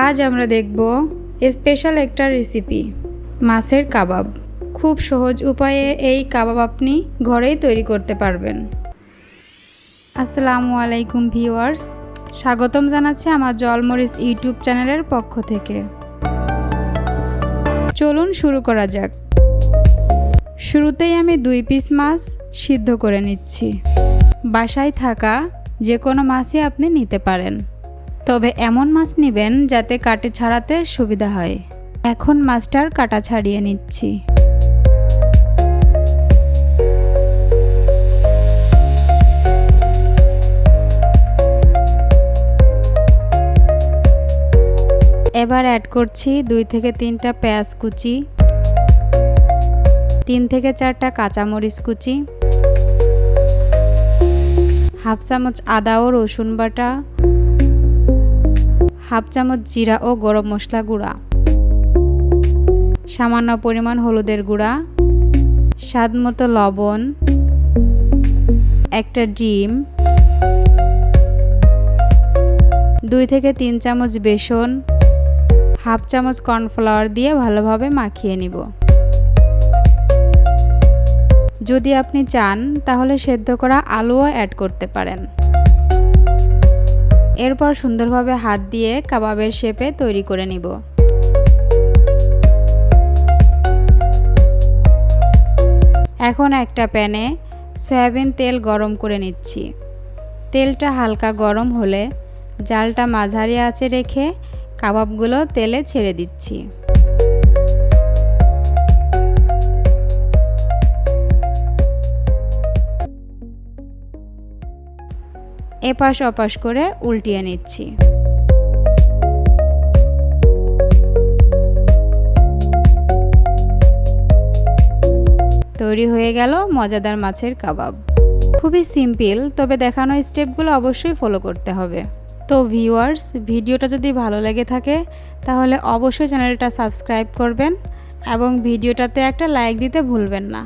আজ আমরা দেখব স্পেশাল একটা রেসিপি, মাছের কাবাব। খুব সহজ উপায়ে এই কাবাব আপনি ঘরেই তৈরি করতে পারবেন। আসসালামু আলাইকুম ভিউয়ার্স, স্বাগতম জানাচ্ছি আমার জলমরিচ ইউটিউব চ্যানেলের পক্ষ থেকে। চলুন শুরু করা যাক। শুরুতেই আমি 2 পিস মাছ সিদ্ধ করে নিচ্ছি। বাসায় থাকা যে কোনো মাছই আপনি নিতে পারেন, তবে এমন মাছ নেবেন যাতে কাটে ছাড়াতে সুবিধা হয়। এখন মাছটার কাটা ছাড়িয়ে নিচ্ছি। এবার অ্যাড করছি 2 থেকে 3টা পেঁয়াজ কুচি, 3 থেকে 4টা কাঁচামরিচ কুচি, হাফ চামচ আদা ও রসুন বাটা, হাফ চামচ জিরা ও গরম মশলা গুঁড়া, সামান্য পরিমাণ হলুদের গুঁড়া, স্বাদমতো লবণ, একটা ডিম, 2 থেকে 3 চামচ বেসন, হাফ চামচ কর্নফ্লাওয়ার দিয়ে ভালোভাবে মাখিয়ে নিব। যদি আপনি চান তাহলে সেদ্ধ করা আলুও অ্যাড করতে পারেন। এরপর সুন্দরভাবে হাত দিয়ে কাবাবের শেপে তৈরি করে নিব। এখন একটা প্যানে সয়াবিন তেল গরম করে নিচ্ছি। তেলটা হালকা গরম হলে জালটা মাঝারি আঁচে রেখে কাবাবগুলো তেলে ছেড়ে দিচ্ছি। এপাশ ওপাশ করে উল্টিয়ে নিচ্ছি। তৈরি হয়ে গেল মজাদার মাছের কাবাব। খুবই সিম্পল, তবে দেখানো স্টেপগুলো অবশ্যই ফলো করতে হবে। তো ভিউয়ার্স, ভিডিওটা যদি ভালো লেগে থাকে তাহলে অবশ্যই চ্যানেলটা সাবস্ক্রাইব করবেন এবং ভিডিওটাতে একটা লাইক দিতে ভুলবেন না।